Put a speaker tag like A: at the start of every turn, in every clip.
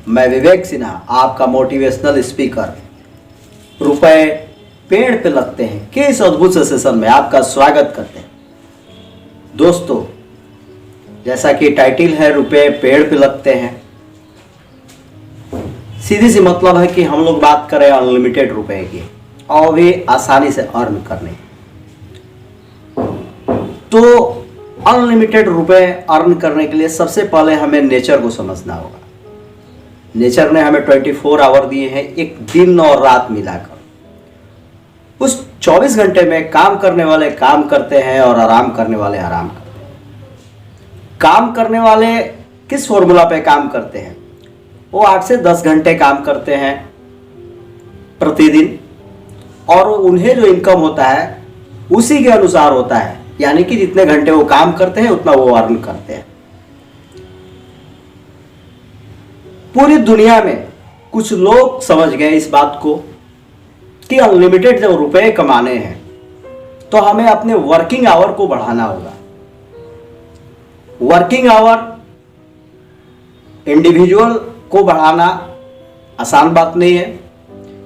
A: मैं विवेक सिन्हा, आपका motivational speaker. रुपए पेड़ पे लगते हैं कि इस अद्भुत सेशन में आपका स्वागत करते हैं। दोस्तों, जैसा कि टाइटल है, रुपए पेड़ पे लगते हैं, सीधी सी मतलब है कि हम लोग बात करें अनलिमिटेड रुपए की और भी आसानी से अर्न करने। तो अनलिमिटेड रुपए अर्न करने के लिए सबसे पहले हमें नेचर को समझना होगा। नेचर ने हमें 24 आवर दिए हैं, एक दिन और रात मिलाकर। उस 24 घंटे में काम करने वाले काम करते हैं और आराम करने वाले आराम करते हैं। काम करने वाले किस फॉर्मूला पे काम करते हैं? वो 8 से 10 घंटे काम करते हैं प्रतिदिन, और उन्हें जो इनकम होता है उसी के अनुसार होता है, यानी कि जितने घंटे वो काम करते हैं उतना वो अर्न करते हैं। पूरी दुनिया में कुछ लोग समझ गए इस बात को कि अनलिमिटेड जब रुपए कमाने हैं तो हमें अपने वर्किंग आवर को बढ़ाना होगा। वर्किंग आवर इंडिविजुअल को बढ़ाना आसान बात नहीं है।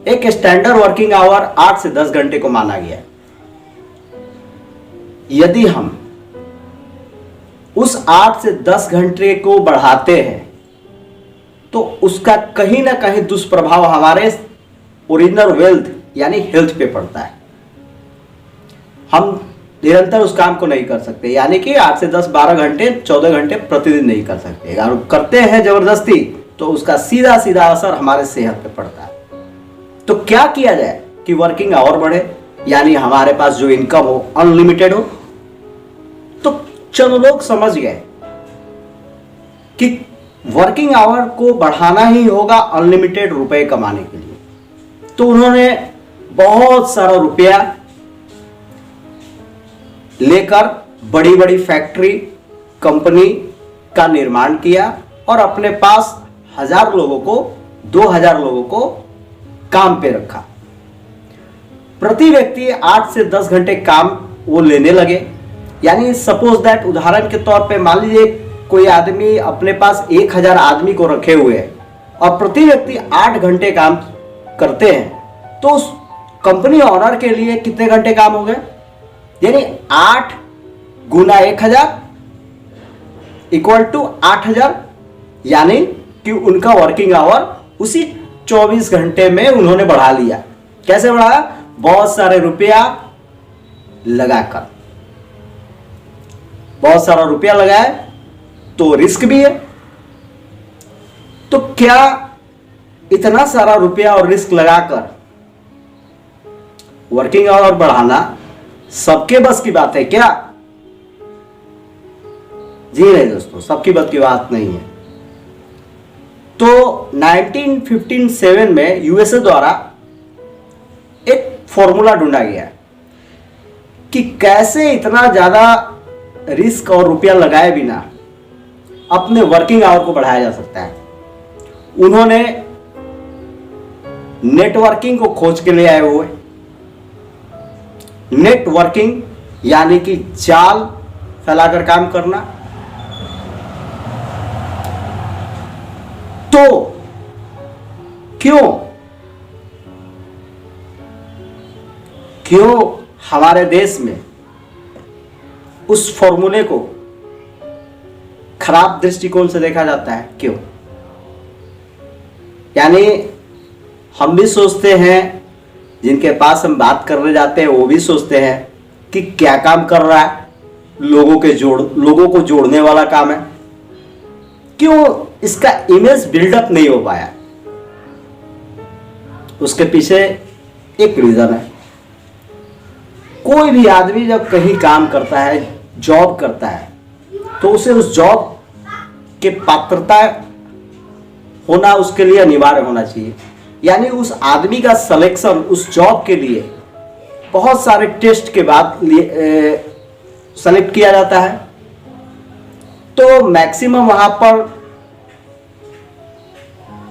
A: एक स्टैंडर्ड वर्किंग आवर 8 से 10 घंटे को माना गया है। यदि हम उस 8 से 10 घंटे को बढ़ाते हैं तो उसका कहीं ना कहीं दुष्प्रभाव हमारे ओरिजिनल वेल्थ यानी हेल्थ पे पड़ता है। हम निरंतर उस काम को नहीं कर सकते, यानी कि 8 से 10, 12 घंटे, 14 घंटे प्रतिदिन नहीं कर सकते। अगर करते हैं जबरदस्ती तो उसका सीधा सीधा असर हमारे सेहत पे पड़ता है। तो क्या किया जाए कि वर्किंग आवर बढ़े, यानी हमारे पास जो इनकम हो अनलिमिटेड हो? तो चलो लोग समझ गए कि वर्किंग आवर को बढ़ाना ही होगा अनलिमिटेड रुपए कमाने के लिए। तो उन्होंने बहुत सारा रुपया लेकर बड़ी बड़ी फैक्ट्री, कंपनी का निर्माण किया और अपने पास 1000 लोगों को, 2000 लोगों को काम पे रखा। प्रति व्यक्ति 8 से 10 घंटे काम वो लेने लगे। यानी सपोज दैट, उदाहरण के तौर पे मान लीजिए कोई आदमी अपने पास 1000 आदमी को रखे हुए हैं और प्रति व्यक्ति 8 घंटे काम करते हैं, तो उस कंपनी ऑनर के लिए कितने घंटे काम हो गए? यानी 8 गुना 1000 इक्वल टू 8000, यानी कि उनका वर्किंग आवर उसी 24 घंटे में उन्होंने बढ़ा लिया। कैसे बढ़ाया? बहुत सारे रुपया लगाकर। बहुत सारा रुपया लगाए तो रिस्क भी है। तो क्या इतना सारा रुपया और रिस्क लगाकर वर्किंग आवर बढ़ाना सबके बस की बात है क्या? जी नहीं दोस्तों, सबकी बस की बात नहीं है। तो 1957 में यूएसए द्वारा एक फॉर्मूला ढूंढा गया कि कैसे इतना ज्यादा रिस्क और रुपया लगाए बिना अपने वर्किंग आवर को बढ़ाया जा सकता है। उन्होंने नेटवर्किंग को खोज के ले आए हुए। नेटवर्किंग यानी कि जाल फैलाकर काम करना। तो क्यों हमारे देश में उस फॉर्मूले को खराब दृष्टिकोण से देखा जाता है? क्यों? यानी हम भी सोचते हैं, जिनके पास हम बात करने जाते हैं वो भी सोचते हैं कि क्या काम कर रहा है, लोगों को जोड़ने वाला काम है। क्यों इसका इमेज बिल्डअप नहीं हो पाया? उसके पीछे एक रीजन है। कोई भी आदमी जब कहीं काम करता है, जॉब करता है, तो उसे उस जॉब के पात्रता होना उसके लिए अनिवार्य होना चाहिए। यानी उस आदमी का सिलेक्शन उस जॉब के लिए बहुत सारे टेस्ट के बाद सेलेक्ट किया जाता है। तो मैक्सिमम वहां पर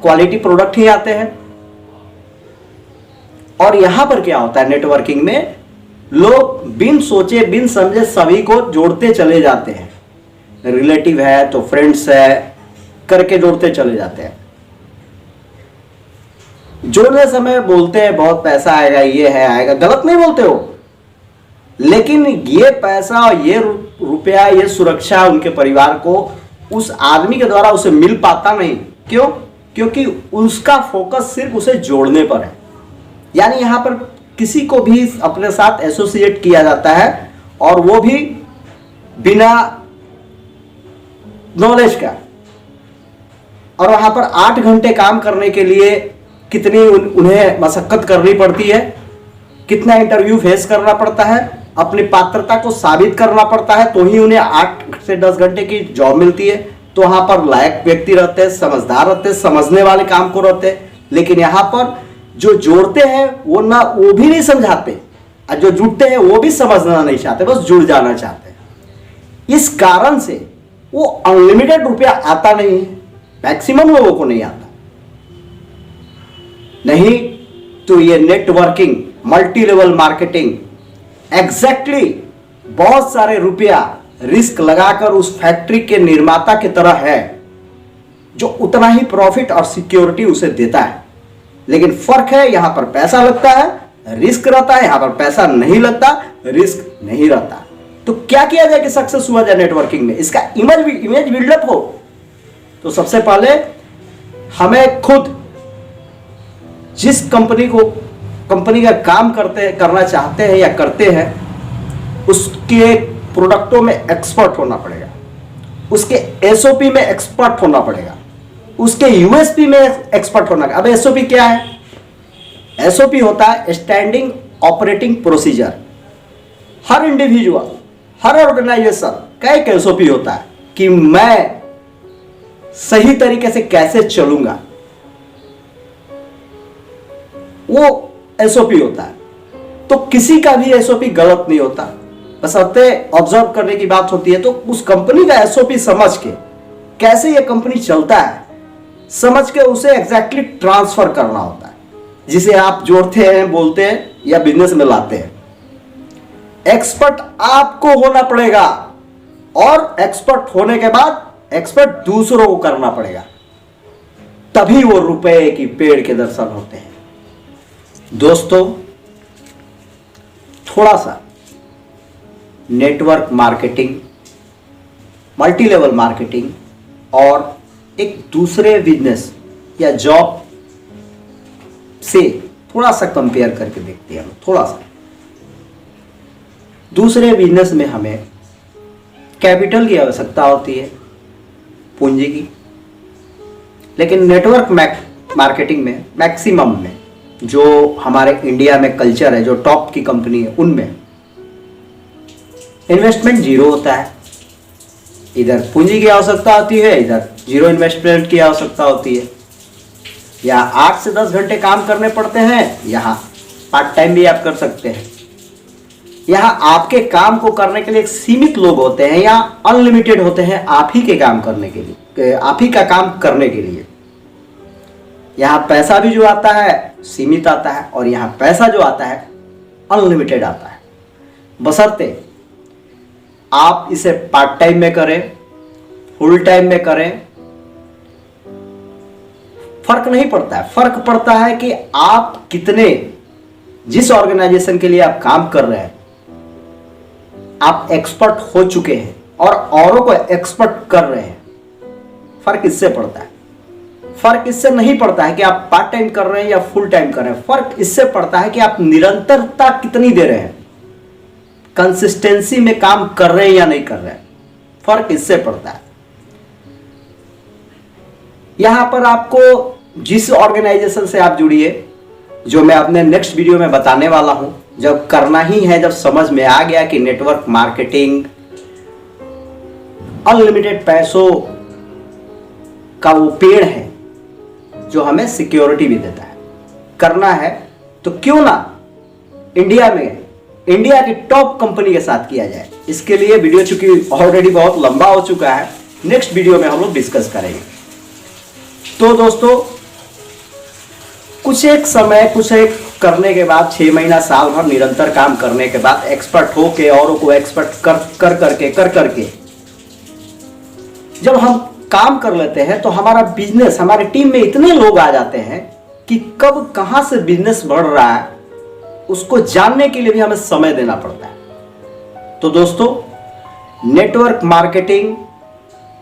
A: क्वालिटी प्रोडक्ट ही आते हैं। और यहां पर क्या होता है, नेटवर्किंग में लोग बिन सोचे बिन समझे सभी को जोड़ते चले जाते हैं। रिलेटिव है तो फ्रेंड्स है करके जोड़ते चले जाते हैं। जोड़ने समय बोलते हैं बहुत पैसा आएगा, ये है आएगा, गलत नहीं बोलते हो, लेकिन ये पैसा और ये रुपया, ये सुरक्षा उनके परिवार को उस आदमी के द्वारा उसे मिल पाता नहीं। क्यों? क्योंकि उसका फोकस सिर्फ उसे जोड़ने पर है। यानी यहां पर किसी को भी अपने साथ एसोसिएट किया जाता है और वो भी बिना नॉलेज का, और वहां पर 8 घंटे काम करने के लिए कितनी उन्हें मशक्कत करनी पड़ती है, कितना इंटरव्यू फेस करना पड़ता है, अपनी पात्रता को साबित करना पड़ता है, तो ही उन्हें 8 से 10 घंटे की जॉब मिलती है। तो वहां पर लायक व्यक्ति रहते हैं, समझदार रहते हैं, समझने वाले काम को रहते हैं। लेकिन यहां पर जो जोड़ते हैं वो भी नहीं समझाते, और जो जुड़ते हैं वो भी समझना नहीं चाहते, बस जुड़ जाना चाहते हैं। इस कारण से वो अनलिमिटेड रुपया आता नहीं है, मैक्सिमम लोगों को नहीं आता। नहीं तो ये networking, multi level marketing exactly बहुत सारे रुपया रिस्क लगाकर उस फैक्ट्री के निर्माता की तरह है, जो उतना ही प्रॉफिट और सिक्योरिटी उसे देता है। लेकिन फर्क है, यहां पर पैसा लगता है, रिस्क रहता है, यहां पर पैसा नहीं लगता, रिस्क नहीं रहता। तो क्या किया जाए कि सक्सेस हुआ जाए नेटवर्किंग में, इसका इमेज बिल्डअप हो? तो सबसे पहले हमें खुद जिस कंपनी का काम करना चाहते हैं या करते हैं, उसके प्रोडक्टों में एक्सपर्ट होना पड़ेगा, उसके एसओपी में एक्सपर्ट होना पड़ेगा, उसके यूएसपी में एक्सपर्ट होना। अब एसओपी क्या है? एसओपी होता है स्टैंडिंग ऑपरेटिंग प्रोसीजर। हर इंडिविजुअल, हर ऑर्गेनाइजेशन का एक एसओपी होता है कि मैं सही तरीके से कैसे चलूंगा, वो एसओपी होता है। तो किसी का भी एसओपी गलत नहीं होता, बस ऑब्जर्व करने की बात होती है। तो उस कंपनी का एसओपी समझ के कैसे ये कंपनी चलता है, समझ के उसे एग्जैक्टली ट्रांसफर करना होता है, जिसे आप जोड़ते हैं, बोलते हैं या बिजनेस में लाते हैं। एक्सपर्ट आपको होना पड़ेगा, और एक्सपर्ट होने के बाद एक्सपर्ट दूसरों को करना पड़ेगा, तभी वो रुपए की पेड़ के दर्शन होते हैं। दोस्तों, थोड़ा सा network marketing, multi level marketing और एक दूसरे बिजनेस या जॉब से थोड़ा सा कंपेयर करके देखते हैं। थोड़ा सा दूसरे बिजनेस में हमें कैपिटल की आवश्यकता होती है, पूंजी की, लेकिन नेटवर्क मार्केटिंग में मैक्सिमम में जो हमारे इंडिया में कल्चर है, जो टॉप की कंपनी है, उनमें इन्वेस्टमेंट जीरो होता है। इधर पूंजी की आवश्यकता होती है, इधर जीरो इन्वेस्टमेंट की आवश्यकता होती है। यहाँ 8 से 10 घंटे काम करने पड़ते हैं, यहाँ पार्ट टाइम भी आप कर सकते हैं। यहाँ आपके काम को करने के लिए एक सीमित लोग होते हैं, यहाँ अनलिमिटेड होते हैं आप ही के काम करने के लिए, आप ही का काम करने के लिए। यहाँ पैसा भी जो आता है सीमित आता है, और यहाँ पैसा जो आता है अनलिमिटेड आता है, बशर्ते आप इसे पार्ट टाइम में करें, फुल टाइम में करें, फर्क नहीं पड़ता है। फर्क पड़ता है कि आप कितने, जिस ऑर्गेनाइजेशन के लिए आप काम कर रहे हैं, आप एक्सपर्ट हो चुके हैं और औरों को एक्सपर्ट कर रहे हैं। फर्क इससे पड़ता है। फर्क इससे नहीं पड़ता है कि आप पार्ट टाइम कर रहे हैं या फुल टाइम कर रहे हैं। फर्क इससे पड़ता है कि आप निरंतरता कितनी दे रहे हैं, कंसिस्टेंसी में काम कर रहे हैं या नहीं कर रहे हैं। फर्क इससे पड़ता है। यहां पर आपको जिस ऑर्गेनाइजेशन से आप जुड़िए, जो मैं अपने नेक्स्ट वीडियो में बताने वाला हूं, जब करना ही है, जब समझ में आ गया कि नेटवर्क मार्केटिंग अनलिमिटेड पैसों का वो पेड़ है जो हमें सिक्योरिटी भी देता है, करना है तो क्यों ना इंडिया में, इंडिया की टॉप कंपनी के साथ किया जाए। इसके लिए वीडियो चूंकि ऑलरेडी बहुत लंबा हो चुका है, नेक्स्ट वीडियो में हम लोग डिस्कस करेंगे। तो दोस्तों, कुछ एक करने के बाद, 6 महीना साल भर निरंतर काम करने के बाद, एक्सपर्ट होके औरों को एक्सपर्ट कर करके जब हम काम कर लेते हैं, तो हमारा बिजनेस, हमारी टीम में इतने लोग आ जाते हैं कि कब कहां से बिजनेस बढ़ रहा है उसको जानने के लिए भी हमें समय देना पड़ता है। तो दोस्तों, network marketing,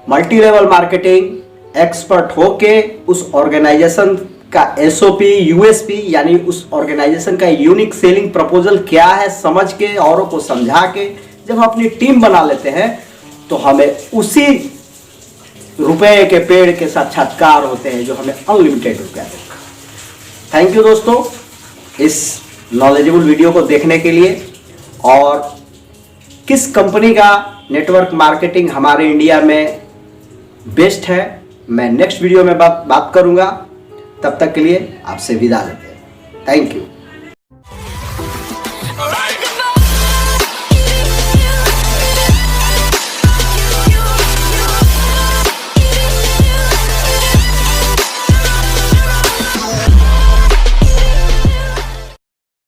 A: multi level marketing expert होके उस ऑर्गेनाइजेशन का एसओपी, यूएसपी यानी उस ऑर्गेनाइजेशन का यूनिक सेलिंग प्रपोजल क्या है समझ के, औरों को समझा के जब हम अपनी टीम बना लेते हैं तो हमें उसी रुपए के पेड़ के साक्षात्कार होते हैं जो हमें अनलिमिटेड रुपया देते हैं। थैंक यू दोस्तों इस नॉलेजेबल वीडियो को देखने के लिए। और किस कंपनी का नेटवर्क मार्केटिंग हमारे इंडिया में बेस्ट है मैं नेक्स्ट वीडियो में बात करूंगा। तब तक के लिए आपसे विदा लेते हैं। Thank you.